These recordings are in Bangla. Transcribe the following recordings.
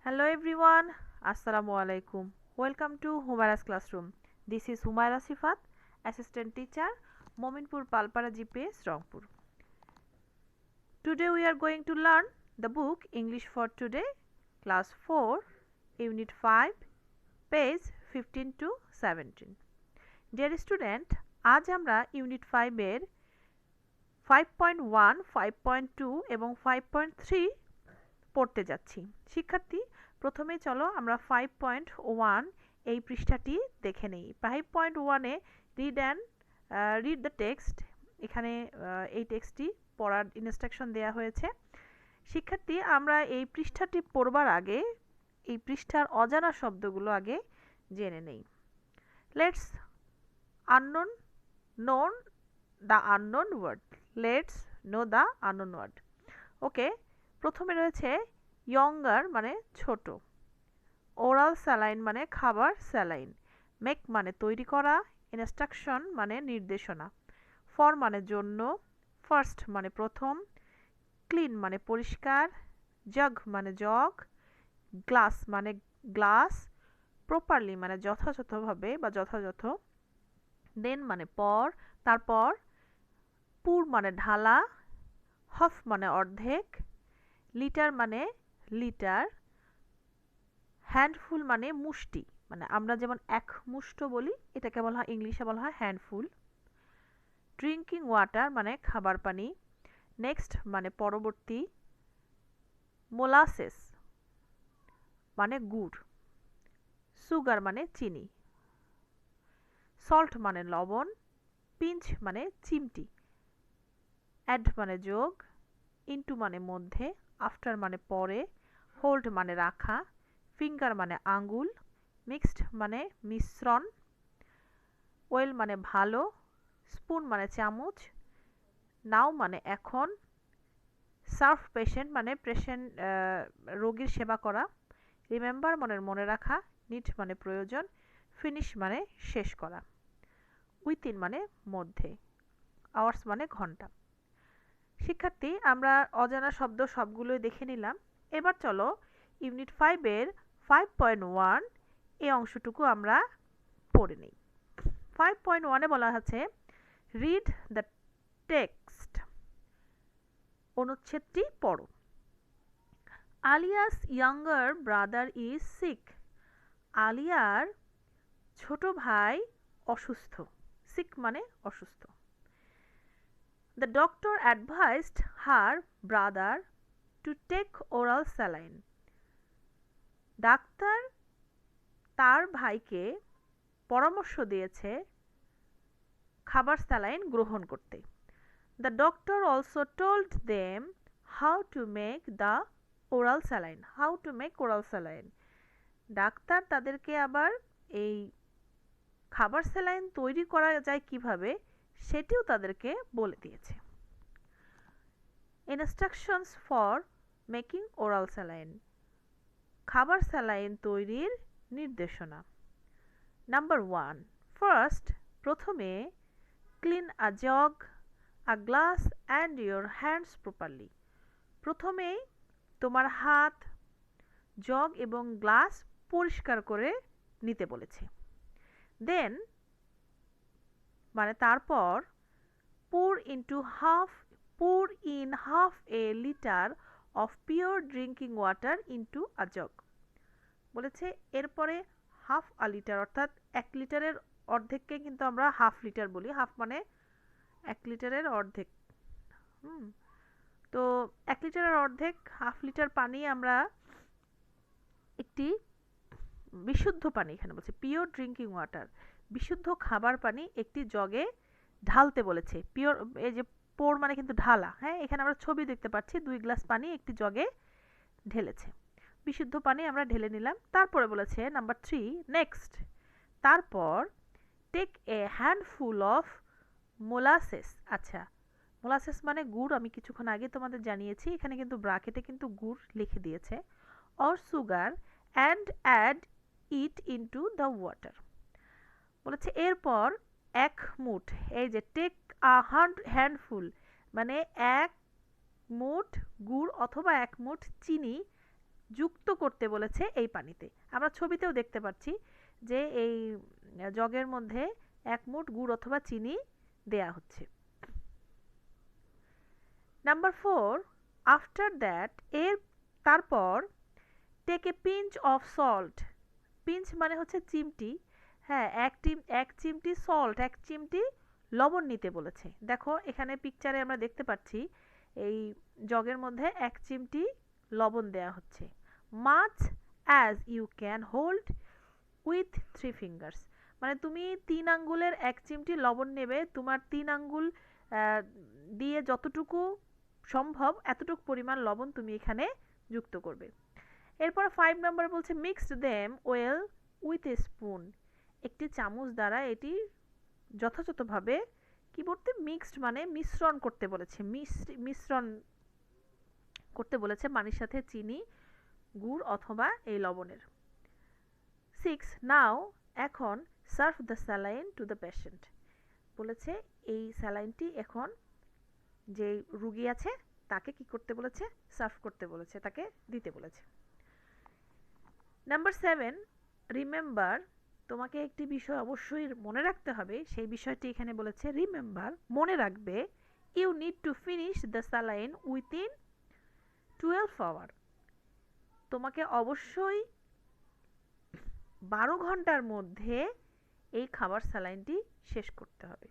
Hello everyone, Assalamu alaikum. Welcome to Humaira's classroom. This is Humaira Sifat, Assistant Teacher, Mominpur Palpara GPS, Rangpur. Today we are going to learn the book English for Today, Class 4, Unit 5, page 15 to 17. Dear student, আজ আমরা Unit 5 এর 5.1, 5.2 এবং 5.3 পড়তে যাচ্ছি। শিক্ষার্থী, প্রথমে চলো আমরা 5.1 এই পৃষ্ঠাটি দেখে নেই। 5.1 এ রিড দ্য টেক্সট, এখানে এই টেক্সটটি পড়ার ইনস্ট্রাকশন দেয়া হয়েছে। শিক্ষার্থী, আমরা এই পৃষ্ঠাটি পড়বার আগে এই পৃষ্ঠার অজানা শব্দগুলো আগে জেনে নেই। Let's unknown known the unknown word. Let's know the unknown word. Okay, প্রথমে রয়েছে ইয়ঙ্গার মানে ছোট, ওরাল স্যালাইন মানে খাবার স্যালাইন, মেক মানে তৈরি করা, ইনস্ট্রাকশন মানে নির্দেশনা, ফর মানে জন্য, ফার্স্ট মানে প্রথম, ক্লিন মানে পরিষ্কার, জগ মানে জগ, গ্লাস মানে গ্লাস, প্রপারলি মানে যথাযথভাবে বা যথাযথ, দেন মানে পর তারপর, পুর মানে ঢালা, হফ মানে অর্ধেক, লিটার মানে লিটার, হ্যান্ডফুল মানে মুষ্টি, মানে আমরা যেমন এক মুষ্ট বলি এটাকে বলা হয় ইংলিশে বলা হয় হ্যান্ডফুল, ড্রিঙ্কিং ওয়াটার মানে খাবার পানি, নেক্সট মানে পরবর্তী, মোলাসেস মানে গুড়, সুগার মানে চিনি, সল্ট মানে লবণ, পিঞ্চ মানে চিমটি, অ্যাড মানে যোগ, ইনটু মানে মধ্যে, আফটার মানে পরে, হোল্ড মানে রাখা, ফিঙ্গার মানে আঙ্গুল, মিক্সড মানে মিশ্রণ, ওয়েল মানে ভালো, স্পুন মানে চামচ, নাও মানে এখন, সার্ভ পেশেন্ট মানে রোগীর সেবা করা, রিমেম্বার মানে মনে রাখা, নিড মানে প্রয়োজন, ফিনিশ মানে শেষ করা, উইথিন মানে মধ্যে, আওয়ার্স মানে ঘন্টা। শিক্ষার্থী, আমরা অজানা শব্দ সবগুলোই দেখে নিলাম। এবার চলো ইউনিট 5 এর 5.1 এই অংশটুকু আমরা পড়ে নিই। 5.1 এ বলা আছে রিড দ্য টেক্সট। অনুচ্ছেদটি পড়ো। Alia's younger brother is sick. আলিয়ার ছোট ভাই অসুস্থ। সিক মানে অসুস্থ। The doctor advised her brother to take oral saline. Doctor তার ভাইকে পরামর্শ দিয়েছে খাবার স্যালাইন গ্রহণ করতে। The doctor also told them how to make the oral saline. How to make oral saline. Doctor তাদেরকে আবার এই খাবার স্যালাইন তৈরি করা যায় কিভাবে সেটিও তাদেরকে বলে দিয়েছে। Instructions for making oral saline. খাবার স্যালাইন তৈরির নির্দেশনা। নাম্বার 1, ফার্স্ট প্রথমে clean a jug, a glass and your hands properly. প্রথমেই তোমার হাত, জগ এবং গ্লাস পরিষ্কার করে নিতে বলেছে। দেন মানে তারপর pour in half a liter of pure drinking water into a jug. বলেছে এরপরে হাফ আ লিটার অর্থাৎ 1 লিটারের অর্ধেককে কিন্তু আমরা হাফ লিটার বলি। হাফ মানে 1 লিটারের অর্ধেক। তো 1 লিটারের অর্ধেক হাফ লিটার পানি আমরা একটি বিশুদ্ধ পানি, এখানে বলছে পিওর ড্রিঙ্কিং ওয়াটার, বিশুদ্ধ খাবার পানি একটি জগে ঢালতে বলেছে। পিওর এই যে পোর মানে কিন্তু ঢালা, হ্যাঁ, এখানে আমরা ছবি দেখতে পাচ্ছি 2 গ্লাস পানি একটি জগে ঢেলেছে। বিশুদ্ধ পানি আমরা ঢেলে নিলাম। তারপরে বলেছে নাম্বার 3, নেক্সট তারপর take a handful of molasses. আচ্ছা, মোলাসেস মানে গুড়, আমি কিছুক্ষণ আগে তোমাদের জানিয়েছি, এখানে কিন্তু ব্র্যাকেটে কিন্তু গুড় লিখে দিয়েছে, or sugar and add it into the water. বলেছে এরপর 1 মুঠ, এই যে টেক আ হ্যান্ডফুল মানে 1 মুঠ গুড় অথবা 1 মুঠ চিনি যুক্ত করতে বলেছে এই পানিতে। আমরা ছবিতেও দেখতে পাচ্ছি যে এই জগের মধ্যে 1 মুঠ গুড় অথবা চিনি দেয়া হচ্ছে। নাম্বার 4, আফটার দ্যাট, তারপর take a pinch of salt. Pinch মানে হচ্ছে চিমটি। হ্যাঁ, এক চিমটি সল্ট, 1 চিমটি লবণ নিতে বলেছে। দেখো এখানে পিকচারে আমরা দেখতে পাচ্ছি এই জগের মধ্যে 1 চিমটি লবণ দেয়া হচ্ছে। Much as you can hold with 3 fingers, মানে তুমি 3 আঙ্গুলের 1 চিমটি লবণ নেবে, তোমার 3 আঙ্গুল দিয়ে যতটুকু সম্ভব এতটুকু পরিমাণ লবণ তুমি এখানে যুক্ত করবে। এরপর 5 নাম্বার বলছে mixed them well with a spoon. একটি চামচ দ্বারা এটি যথাযথভাবে কি বলতে, মিক্সড মানে মিশ্রণ করতে বলেছে, মিশ্রণ করতে বলেছে পানির সাথে চিনি, গুড় অথবা এই লবণের। 6, নাও, এখন, serve the saline to the patient. বলেছে এই স্যালাইনটি এখন যে রোগী আছে তাকে কি করতে বলেছে, সার্ভ করতে বলেছে, তাকে দিতে বলেছে। নাম্বার 7, রিমেম্বার, তোমাকে একটি বিষয় অবশ্যই মনে রাখতে হবে, সেই বিষয়টি এখানে বলেছে রিমেম্বার, মনে রাখবে, you need to finish the saline within 12 hour. তোমাকে অবশ্যই 12 ঘন্টার মধ্যে এই খাবার স্যালাইনটি শেষ করতে হবে।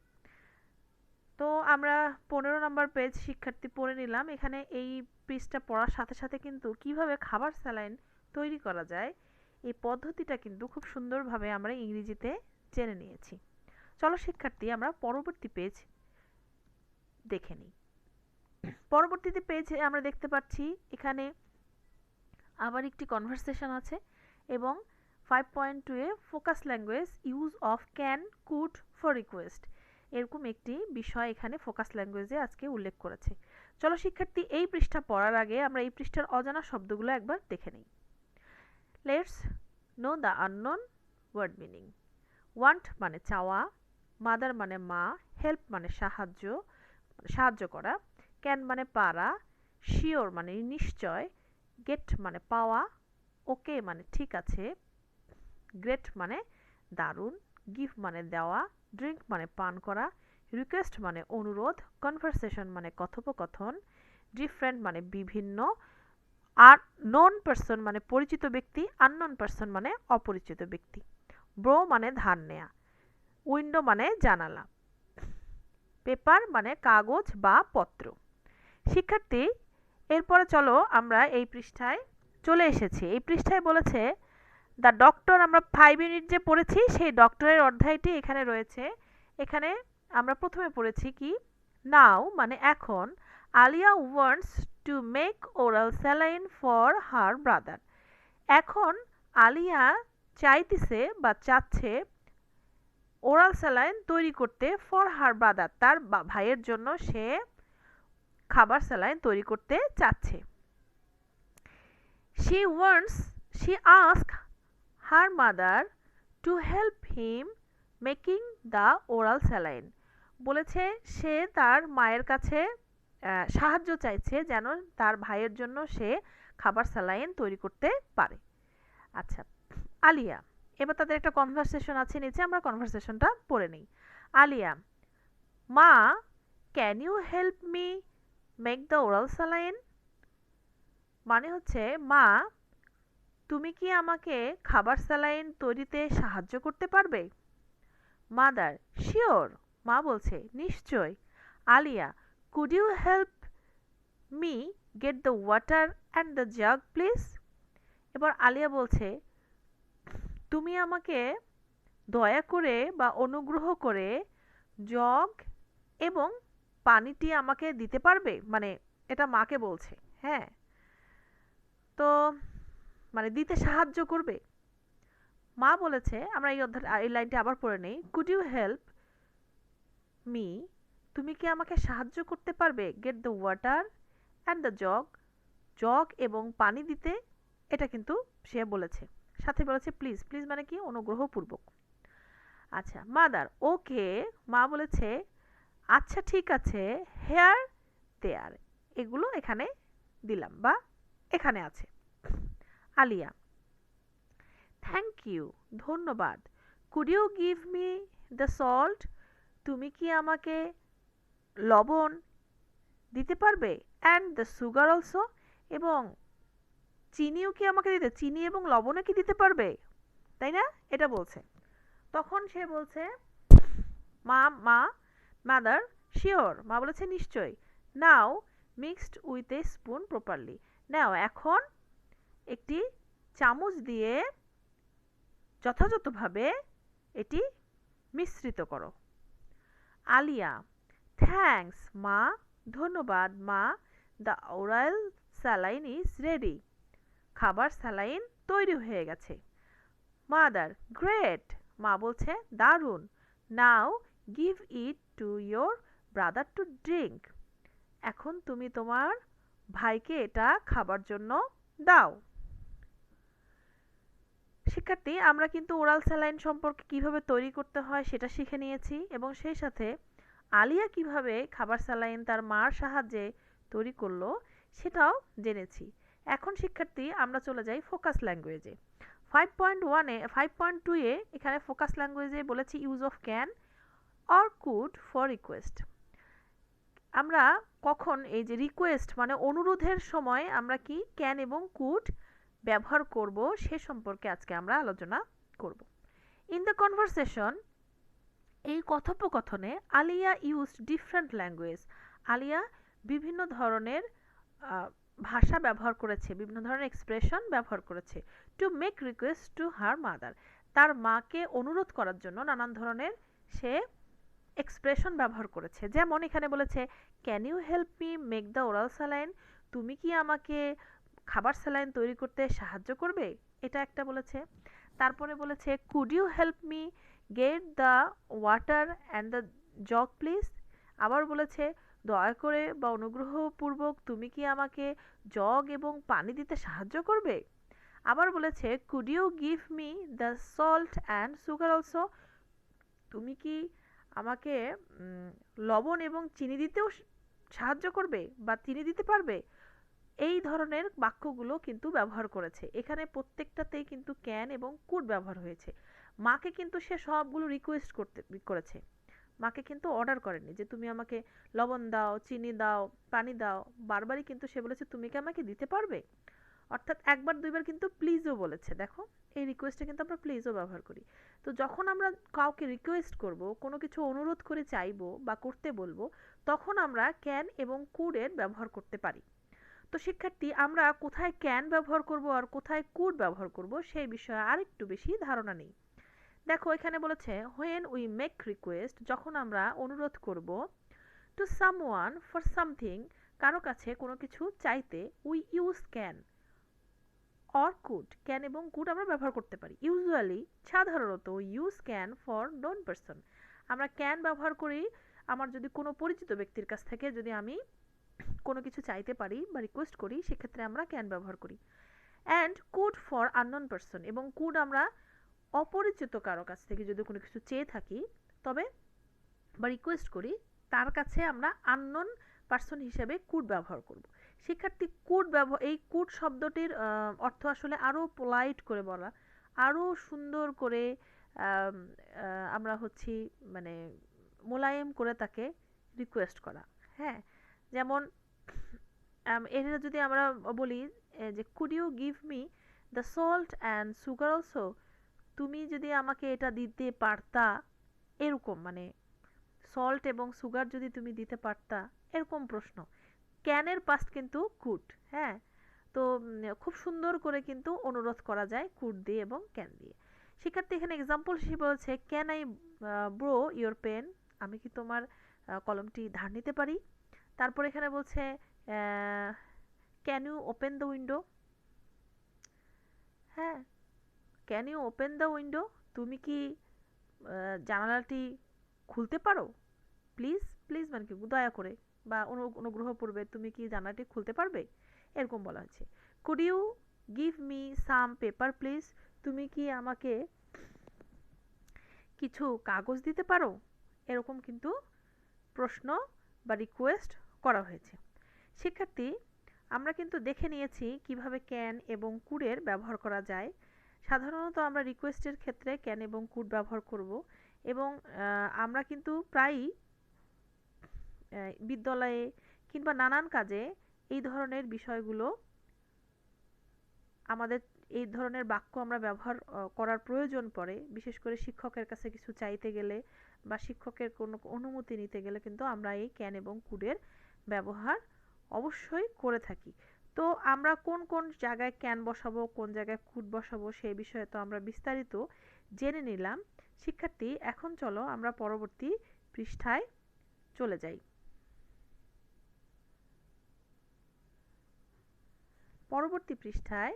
তো আমরা 15 নম্বর পেজ শিক্ষার্থী পড়ে নিলাম। এখানে এই পেজটা পড়ার সাথে সাথে কিন্তু কিভাবে খাবার স্যালাইন তৈরি করা যায় এই পদ্ধতিটা কিন্তু খুব সুন্দরভাবে আমরা ইংরেজিতে জেনে নিয়েছি। চলো শিক্ষার্থী আমরা পরবর্তী পেজ দেখে নিই। পরবর্তীতে পেজে আমরা দেখতে পাচ্ছি এখানে আবার একটি কনভারসেশন আছে এবং 5.2 এ focus language use of can, could for request, এরকম একটি বিষয় এখানে ফোকাস ল্যাঙ্গুয়েজে আজকে উল্লেখ করেছে। চলো শিক্ষার্থী এই পৃষ্ঠা পড়ার আগে আমরা এই পৃষ্ঠার অজানা শব্দগুলো একবার দেখে নিই। Let's know the unknown word meaning. Want মানে চাওয়া, মাদার মানে মা, হেল্প মানে সাহায্য করা, ক্যান মানে পারা, শিওর মানে নিশ্চয়, গেট মানে পাওয়া, ওকে মানে ঠিক আছে, গ্রেট মানে দারুণ, গিভ মানে দেওয়া, ড্রিঙ্ক মানে পান করা, রিকোয়েস্ট মানে অনুরোধ, কনভারসেশন মানে কথোপকথন, ডিফারেন্ট মানে বিভিন্ন, আর নোন পারসন মানে পরিচিত ব্যক্তি, আননোন পারসন মানে অপরিচিত ব্যক্তি, ব্রো মানে ধার নেয়া, উইন্ডো মানে জানালা, পেপার মানে কাগজ বা পত্র। শিক্ষার্থী এরপরে চলো আমরা এই পৃষ্ঠায় চলে এসেছি। এই পৃষ্ঠায় বলেছে দ্য ডক্টর, আমরা 5 ইউনিট যে পড়েছি সেই ডক্টরের অধ্যায়টি এখানে রয়েছে। এখানে আমরা প্রথমে পড়েছি কি, নাও মানে এখন, Alia wants to make oral saline for her brother. এখন আলিয়া চাইতেছে বা চাচ্ছে ওরাল স্যালাইন তৈরি করতে ফর হার ব্রাদার, তার ভাইয়ের জন্য সে খাবার স্যালাইন তৈরি করতে চাচ্ছে। she asked her mother to help him making the oral saline. বলেছে সে তার মায়ের কাছে সাহায্য চাইছে যেন তার ভাইয়ের জন্য সে খাবার স্যালাইন তৈরি করতে পারে। আচ্ছা, আলিয়া, এবার তাদের একটা কনভারসেশন আছে নিচে, আমরা কনভারসেশনটা পড়ে নিই। আলিয়া, মা, can you help me make the oral saline? মানে হচ্ছে মা, তুমি কি আমাকে খাবার স্যালাইন তৈরিতে সাহায্য করতে পারবে? মাদার, শিওর, মা বলছে নিশ্চয়। Alia, could you help me get the water and the jug please? এবার আলিয়া বলছে তুমি আমাকে দয়া করে বা অনুগ্রহ করে জগ এবং পানিটি আমাকে দিতে পারবে, মানে এটা মাকে বলছে। হ্যাঁ, তো মানে দিতে সাহায্য করবে। মা বলেছে, আমরা এই লাইনটা আবার পড়ে নেই, কুড ইউ হেল্প মি, তুমি কি আমাকে সাহায্য করতে পারবে gate the water and the jug এবং পানি দিতে, এটা কিন্তু সে বলেছে, সাথে বলেছে প্লিজ। প্লিজ মানে কি, অনুগ্রহপূর্বক। আচ্ছা, মাদার, ওকে, মা বলেছে আচ্ছা ঠিক আছে, হেয়ার দেয়ার, এগুলো এখানে দিলাম বা এখানে আছে। আলিয়া, থ্যাংক ইউ, ধন্যবাদ। Could you give me the salt, তুমি কি আমাকে লবণ দিতে পারবে? অ্যান্ড দ্য সুগার অলসো, এবং চিনিও কি আমাকে দিতে, চিনি এবং লবণও কি দিতে পারবে, তাই না? এটা বলছে। তখন সে বলছে মা মা মাদার শিওর, মা বলেছে নিশ্চয়ই। Now mixed with a spoon properly, now এখন একটি চামচ দিয়ে যথাযথভাবে এটি মিশ্রিত করো। আলিয়া, থ্যাঙ্কস মা, ধন্যবাদ মা, the oral saline is ready, খাবার স্যালাইন তৈরি হয়ে গেছে। মাদার, গ্রেট, মা বলছে দারুণ। Now give it to your brother to drink, এখন তুমি তোমার ভাইকে এটা খাবার জন্য দাও। শিক্ষার্থী, আমরা কিন্তু ওরাল স্যালাইন সম্পর্কে কিভাবে তৈরি করতে হয় সেটা শিখে নিয়েছি, এবং সেই সাথে আলিয়া কিভাবে খাবার স্যালাইন তার মার সাহায্যে তৈরি করলো সেটাও জেনেছি। এখন শিক্ষার্থী, আমরা চলে যাই ফোকাস ল্যাঙ্গুয়েজে। 5.2 এ এখানে ফোকাস ল্যাঙ্গুয়েজে বলেছি use of can or could for request. আমরা কখন এই যে রিকোয়েস্ট মানে অনুরোধের সময় আমরা কি ক্যান এবং কুড ব্যবহার করব সে সম্পর্কে আজকে আমরা আলোচনা করব। ইন দ্য কনভারসেশন, এই কথোপকথনে Alia used different language, Alia বিভিন্ন ধরনের ভাষা ব্যবহার করেছে, বিভিন্ন ধরনের এক্সপ্রেশন ব্যবহার করেছে to make request to her mother, তার মাকে অনুরোধ করার জন্য নানান ধরনের সে এক্সপ্রেশন ব্যবহার করেছে। যেমন এখানে বলেছে can you help me make the oral saline, তুমি কি আমাকে খাবার স্যালাইন তৈরি করতে সাহায্য করবে, এটা একটা বলেছে। তারপরে বলেছে could you help me get the water and the jug please, আবার বলেছে দয়া করে বা অনুগ্রহপূর্বক তুমি কি আমাকে জগ এবং পানি দিতে সাহায্য করবে। আবার বলেছে could you give me the salt and sugar also, তুমি কি আমাকে লবণ এবং চিনি দিতেও সাহায্য করবে বা চিনি দিতে পারবে। এই ধরনের বাক্যগুলো কিন্তু ব্যবহার করেছে। এখানে প্রত্যেকটাতেই কিন্তু ক্যান এবং কুড ব্যবহার হয়েছে। মাকে কিন্তু সে সবগুলো রিকোয়েস্ট করেছে, মাকে কিন্তু অর্ডার করেনি যে তুমি আমাকে লবণ দাও, চিনি দাও, পানি দাও। বারবারই কিন্তু সে বলেছে তুমি কি আমাকে দিতে পারবে, অর্থাৎ একবার দুইবার কিন্তু প্লিজও বলেছে। দেখো এই রিকোয়েস্টে কিন্তু আমরা প্লিজও ব্যবহার করি। তো যখন আমরা কাউকে রিকোয়েস্ট করব, কোনো কিছু অনুরোধ করে চাইবো বা করতে বলবো, তখন আমরা ক্যান এবং কুডের ব্যবহার করতে পারি। তো শিক্ষার্থী, আমরা কোথায় ক্যান ব্যবহার করব আর কোথায় কুড ব্যবহার করব সেই বিষয়ে আরেকটু বেশি ধারণা নেই। দেখো এখানে বলেছে হোয়েন উই মেক রিকোয়েস্ট, যখন আমরা অনুরোধ করব টু সামওয়ান ফর সামথিং, কারো কাছে কোনো কিছু চাইতে, we use can or could, can এবং কুড আমরা ব্যবহার করতে পারি। ইউজুয়ালি, সাধারণত use can for known person, আমরা ক্যান ব্যবহার করি আমার যদি কোনো পরিচিত ব্যক্তির কাছ থেকে যদি আমি কোনো কিছু চাইতে পারি বা রিকোয়েস্ট করি, সেক্ষেত্রে আমরা ক্যান ব্যবহার করি। And could for unknown person, এবং কুড আমরা অপরিচিত কারো কাছ থেকে যদি কোনো কিছু চেয়ে থাকি তবে বা রিকোয়েস্ট করি, তার কাছে আমরা আননোন পারসন হিসেবে কুড ব্যবহার করব। শিক্ষার্থী, কুড ব্যবহার, এই কুড শব্দটির অর্থ আসলে আরও পোলাইট করে বলা, আরও সুন্দর করে আমরা হচ্ছি মানে মোলায়েম করে তাকে রিকোয়েস্ট করা। হ্যাঁ, যেমন এটা যদি আমরা বলি যে could you give me the salt and sugar also, তুমি যদি আমাকে এটা দিতে পারতা, এরকম মানে সল্ট এবং সুগার যদি তুমি দিতে পারতা, এরকম প্রশ্ন। ক্যানের পাস্ট কিন্তু কুড। হ্যাঁ, তো খুব সুন্দর করে কিন্তু অনুরোধ করা যায় কুড দিয়ে এবং ক্যান দিয়ে। শিক্ষার্থী, এখানে এক্সাম্পল হিসেবে বলছে can I borrow your pen, আমি কি তোমার কলমটি ধার নিতে পারি। তারপর এখানে বলছে can you open the window, হ্যাঁ, can you open the window, তুমি কি জানালাটি খুলতে পারো। প্লিজ, প্লিজ মানে কি দয়া করে বা অনুগ্রহপূর্বে তুমি কি জানালাটি খুলতে পারবে, এরকম বলা হয়েছে। Could you give me some paper please, তুমি কি আমাকে কিছু কাগজ দিতে পারো, এরকম কিন্তু প্রশ্ন বা রিকোয়েস্ট করা হয়েছে। শিক্ষার্থী, আমরা কিন্তু দেখে নিয়েছি কিভাবে ক্যান এবং কুডের ব্যবহার করা যায়। সাধারণত আমরা রিকোয়েস্টের ক্ষেত্রে ক্যান এবং কুড ব্যবহার করব এবং আমরা কিন্তু প্রায়ই বিদ্যালয়ে কিংবা নানান কাজে এই ধরনের বিষয়গুলো আমাদের এই ধরনের বাক্য আমরা ব্যবহার করার প্রয়োজন পড়ে, বিশেষ করে শিক্ষকের কাছে কিছু চাইতে গেলে বা শিক্ষকের কোনো অনুমতি নিতে গেলে কিন্তু আমরা এই ক্যান এবং কুডের ব্যবহার অবশ্যই করে থাকি। তো আমরা কোন কোন জায়গায় ক্যান বসাবো, কোন জায়গায় কুড বসাবো সেই বিষয়ে তো আমরা বিস্তারিত জেনে নিলাম। শিক্ষার্থী, এখন চলো আমরা পরবর্তী পৃষ্ঠায় চলে যাই। পরবর্তী পৃষ্ঠায়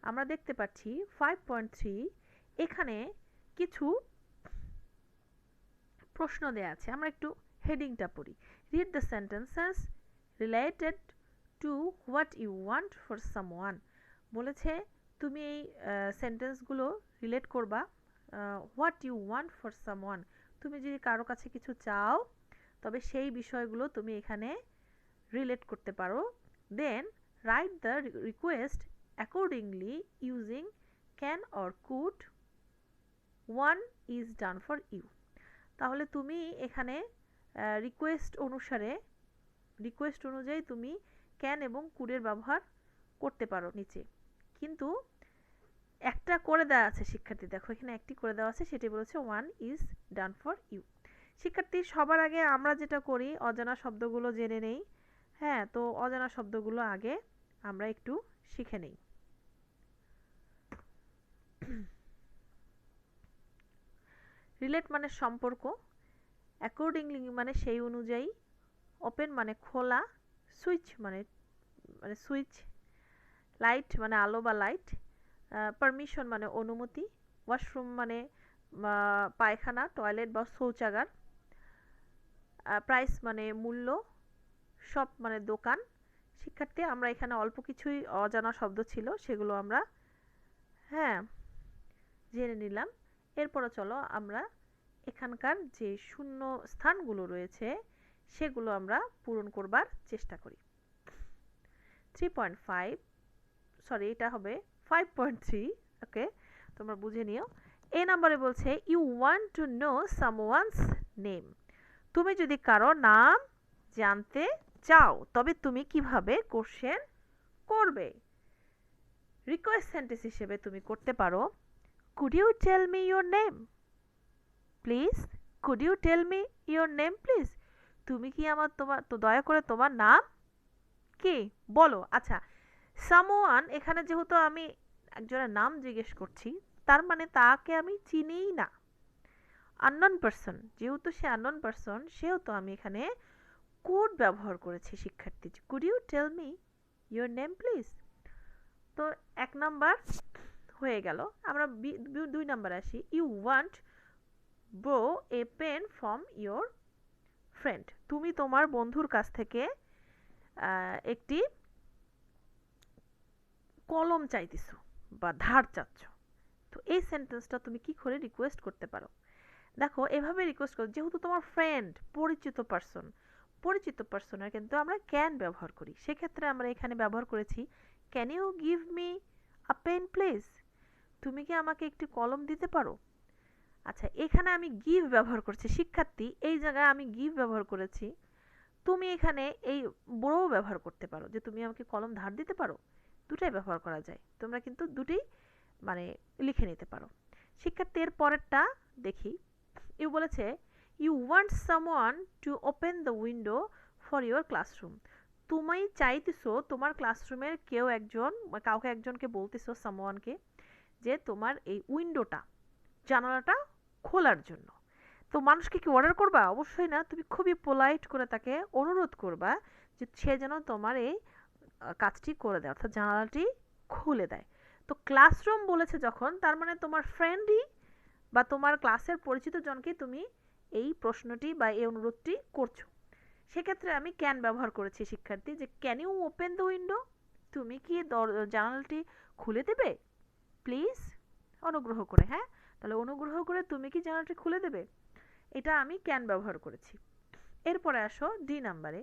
আমরা দেখতে পাচ্ছি 5.3 এখানে কিছু প্রশ্ন দেয়া আছে। আমরা একটু হেডিংটা পড়ি। Read the sentences related to what you want for someone. বলেছে তুমি এই সেন্টেন্সগুলো রিলেট করবা what you want for someone. তুমি যদি কারো কাছে কিছু চাও তবে সেই বিষয়গুলো তুমি এখানে রিলেট করতে পারো। Then write the request accordingly using can or could. One is done for you. তাহলে তুমি এখানে রিকোয়েস্ট অনুযায়ী তুমি ক্যান এবং কুডের ব্যবহার করতে পারো নিচে। কিন্তু একটা করে দেওয়া আছে শিক্ষার্থী, দেখো এখানে একটি করে দেওয়া আছে, সেটি বলেছে one is done for you. শিক্ষার্থী, সবার আগে আমরা যেটা করি অজানা শব্দগুলো জেনে নেই। হ্যাঁ, তো অজানা শব্দগুলো আগে আমরা একটু শিখে নেই। রিলেট মানে সম্পর্ক, অ্যাকর্ডিংলি মানে সেই অনুযায়ী, ওপেন মানে খোলা, সুইচ মানে সুইচ, লাইট মানে আলো বা লাইট, পারমিশন মানে অনুমতি, ওয়াশরুম মানে পায়খানা, টয়লেট বা শৌচাগার, প্রাইস মানে মূল্য, শপ মানে দোকান। শিক্ষার্থী, আমরা এখানে অল্প কিছুই অজানা শব্দ ছিল, সেগুলো আমরা জেনে নিলাম। এরপরে চলো আমরা এখানকার যে শূন্য স্থানগুলো রয়েছে সেগুলো আমরা পূরণ করবার চেষ্টা করি। 3.5 সরি এটা হবে 5.3। ওকে, তোমরা বুঝে নিও। এই নম্বরে বলছে you want to know someone's name. তুমি যদি কারো নাম জানতে চাও তবে তুমি কিভাবে কোশ্চেন করবে? রিকোয়েস্ট সেন্টেন্স হিসেবে তুমি করতে পারো could you tell me your name please, could you tell me your name please। তুমি কি তোমার তো দয়া করে তোমার নাম কি বলো। আচ্ছা, সামওয়ান এখানে যেহেতু আমি একজনের নাম জিজ্ঞেস করছি তার মানে তাকে আমি চিনিই না, আননোন পারসন, যেহেতু সে আননোন পারসন সেহেতু আমি এখানে কুড ব্যবহার করেছি। শিক্ষার্থী, could you tell me your name please. তো এক নাম্বার হয়ে গেল। আমরা 2 নাম্বার আসি। You want borrow a pen from your friend। তুমি তোমার বন্ধুর কাছ থেকে একটি কলম চাইতেছো বা ধার চাচ্ছ। তো এই সেন্টেন্সটা তুমি কি করে রিকোয়েস্ট করতে পারো? দেখো, এভাবে রিকোয়েস্ট করো, যেহেতু তোমার ফ্রেন্ড পরিচিত পার্সনের কিন্তু আমরা ক্যান ব্যবহার করি। সেক্ষেত্রে আমরা এখানে ব্যবহার করেছি can you give me a pen please. তুমি কি আমাকে একটি কলম দিতে পারো? আচ্ছা, এখানে আমি গিভ ব্যবহার করছি। শিক্ষার্থী, এই জায়গায় আমি গিভ ব্যবহার করেছি। তুমি এখানে এই borrow ব্যবহার করতে পারো, যে তুমি আমাকে কলম ধার দিতে পারো। দুটাই ব্যবহার করা যায়, তোমরা কিন্তু দুটোই মানে লিখে নিতে পারো। শিক্ষার্থী, এর পরেরটা দেখি। ইউ বলেছে you want someone to open the window for your classroom. তুমি চাইতেছো তোমার ক্লাসরুমের কাউকে একজনকে বলতেছো, সামওয়ানকে, যে তোমার এই উইন্ডোটা, জানালাটা খোলার জন্য। তো মানুষকে কি অর্ডার করবা? অবশ্যই না। তুমি খুবই পোলাইট করে তাকে অনুরোধ করবা যে সে যেন তোমার এই কাজটি করে দেয়, অর্থাৎ জানালাটি খুলে দেয়। তো ক্লাসরুম বলেছে যখন, তার মানে তোমার ফ্রেন্ডই বা তোমার ক্লাসের পরিচিত জনকে তুমি এই প্রশ্নটি বা এই অনুরোধটি করছো। সেক্ষেত্রে আমি ক্যান ব্যবহার করেছি। শিক্ষার্থী, যে can you open the window, তুমি কি জানালাটি খুলে দেবে প্লিজ, অনুগ্রহ করে। হ্যাঁ, তাহলে অনুগ্রহ করে তুমি কি জানালাটি খুলে দেবে, এটা আমি ক্যান ব্যবহার করেছি। এরপরে আসো ডি নাম্বারে।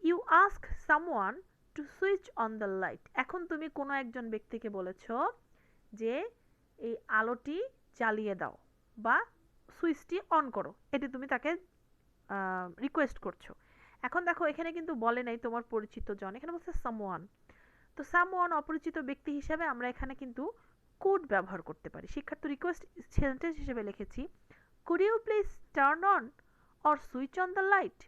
You ask someone to switch on the light. এখন তুমি কোনো একজন ব্যক্তিকে বলেছো যে এই আলোটি জ্বালিয়ে দাও বা সুইচটি অন করো, এটি তুমি তাকে রিকোয়েস্ট করছো। এখন দেখো এখানে কিন্তু বলে নাই তোমার পরিচিত জন, এখানে বলছে সামওয়ান। তো সামওয়ান অপরিচিত ব্যক্তি হিসাবে আমরা এখানে কিন্তু কুড ব্যবহার করতে পারি। শিক্ষার্থী রিকোয়েস্ট সেন্টেন্স হিসেবে লিখেছি, could you please turn on or switch on the light.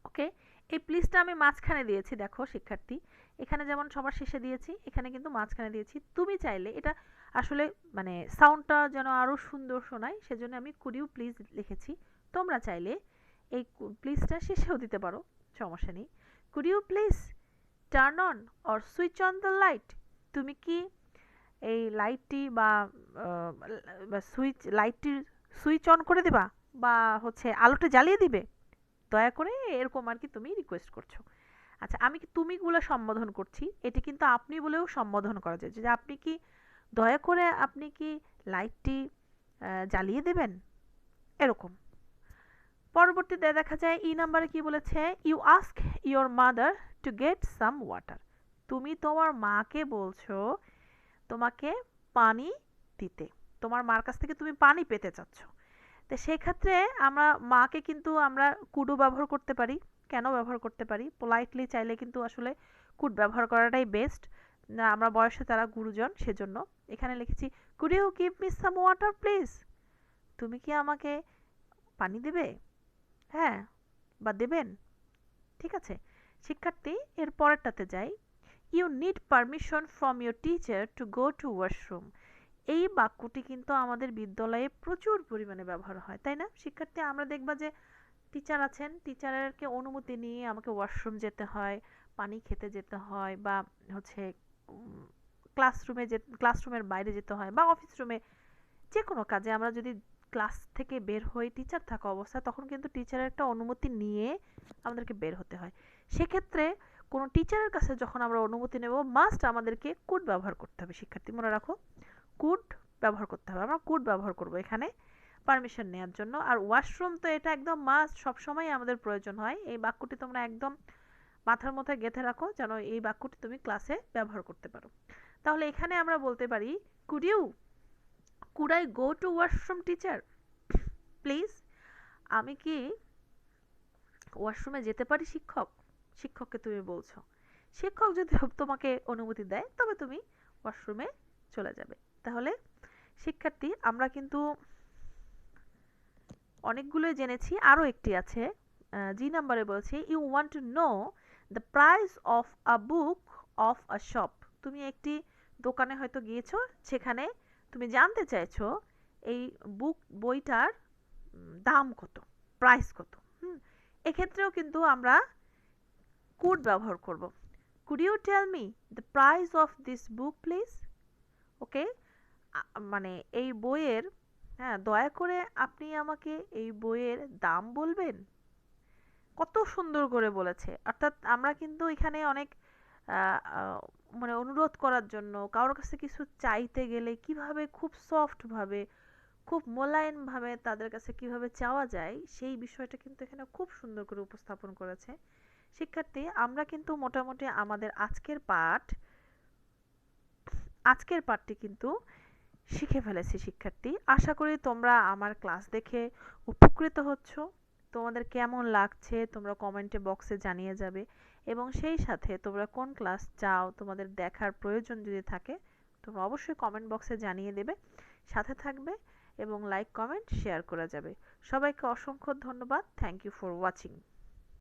Okay, এই প্লিজটা আমি মাঝখানে দিয়েছি, দেখো শিক্ষার্থী এখানে যেমন সবার শেষে দিয়েছি, এখানে কিন্তু মাঝখানে দিয়েছি। তুমি চাইলে এটা আসলে মানে সাউন্ডটা যেন আরো সুন্দর শোনায় সেজন্য আমি কুড ইউ প্লিজ লিখেছি। তোমরা চাইলে এই প্লিজটা শেষেও দিতে পারো, সমস্যা নেই। Could you please turn on or switch on the light. তুমি কি এই লাইটটি বা সুইচ লাইটটির সুইচ অন করে দিবা বা হচ্ছে আলোটা জ্বালিয়ে দিবে, দয়া করে, এরকম আর কি তুমি রিকোয়েস্ট করছো। আচ্ছা, আমি কি তুমি গুলো সম্বোধন করছি, এটি কিন্তু আপনি বলেও সম্বোধন করা যায়, যে আপনি কি দয়া করে আপনি কি লাইটটি জ্বালিয়ে দেবেন, এরকম। পরবর্তীতে দেখা যায় ই নাম্বারে কি বলেছে, you ask your mother to get some water. তুমি তোমার মাকে বলছো তোমাকে পানি দিতে, তোমার মার কাছ থেকে তুমি পানি পেতে চাচ্ছ। তো সেক্ষেত্রে আমরা মাকে কিন্তু আমরা কুডও ব্যবহার করতে পারি। কেন ব্যবহার করতে পারি, পোলাইটলি চাইলে কিন্তু আসলে কুড ব্যবহার করাটাই বেস্ট। না, আমরা বয়সে তারা গুরুজন, সেজন্য এখানে লিখেছি could you give me some water please. তুমি কি আমাকে পানি দেবে, হ্যাঁ, বা দেবেন, ঠিক আছে। শিক্ষার্থী এর পরেরটাতে যাই, you need permission from your teacher to go to washroom. এই বাক্যটি কিন্তু আমাদের বিদ্যালয়ে প্রচুর পরিমাণে ব্যবহার হয়, তাই না শিক্ষার্থী? আমরা দেখবা যে টিচার আছেন, টিচারকে অনুমতি নিয়ে আমাকে ওয়াশরুম যেতে হয়, পানি খেতে যেতে হয়, বা হচ্ছে ক্লাসরুমের বাইরে যেতে হয়, বা অফিস রুমে, যে কোনো কাজে আমরা যদি ক্লাস থেকে বের হই টিচার থাকা অবস্থায়, তখন কিন্তু টিচারের একটা অনুমতি নিয়ে আমাদেরকে বের হতে হয়। সেক্ষেত্রে কোনো টিচারের কাছে যখন আমরা অনুমতি নেব, মাস্ট আমাদেরকে কুড ব্যবহার করতে হবে। শিক্ষার্থী মনে রাখো, কুড ব্যবহার করতে হবে। আমরা কুড ব্যবহার করব এখানে পারমিশন নেওয়ার জন্য। আর ওয়াশরুম তো এটা একদম মাস্ট, সবসময় আমাদের প্রয়োজন হয়। এই বাক্যটি তোমরা একদম মাথার মধ্যে গেঁথে রাখো, যেন এই বাক্যটি তুমি ক্লাসে ব্যবহার করতে পারো। তাহলে এখানে আমরা বলতে পারি, could I go to washroom teacher please. আমি কি ওয়াশরুমে যেতে পারি শিক্ষক? শিক্ষককে তুমি বলছো। শিক্ষক যদি তোমাকে অনুমতি দেয় তবে তুমি ওয়াশরুমে চলে যাবে। তাহলে শিক্ষার্থী আমরা কিন্তু অনেকগুলোই জেনেছি, আরও একটি আছে। জি নাম্বারে বলছি, you want to know the price of a book of a shop. তুমি একটি দোকানে হয়তো গিয়েছো, সেখানে তুমি জানতে চাইছো এই বইটার দাম কত, প্রাইস কত। এক্ষেত্রেও কিন্তু আমরা কুড ব্যবহার করব। Could you tell me the price of this book please. Okay, মানে এই বইয়ের, হ্যাঁ, দয়া করে আপনি আমাকে এই বইয়ের দাম বলবেন। কত সুন্দর করে বলেছে। অর্থাৎ আমরা কিন্তু এখানে অনেক মানে অনুরোধ করার জন্য, কারোর কাছে কিছু চাইতে গেলে কিভাবে খুব সফট ভাবে, খুব মোলায়েম ভাবে তাদের কাছে কিভাবে চাওয়া যায়, সেই বিষয়টা কিন্তু এখানে খুব সুন্দর করে উপস্থাপন করেছে। শিক্ষার্থী আমরা কিন্তু মোটামুটি আমাদের আজকের পাঠটি কিন্তু শিখে ফেলেছি। শিক্ষার্থী আশা করি তোমরা আমার ক্লাস দেখে উপকৃত হচ্ছ। তোমাদের কেমন লাগছে তোমরা কমেন্টে বক্সে জানিয়ে যাবে, এবং সেই সাথে তোমরা কোন ক্লাস চাও, তোমাদের দেখার প্রয়োজন যদি থাকে তোমরা অবশ্যই কমেন্ট বক্সে জানিয়ে দেবে, সাথে থাকবে এবং লাইক কমেন্ট শেয়ার করা যাবে। সবাইকে অসংখ্য ধন্যবাদ। Thank you for watching.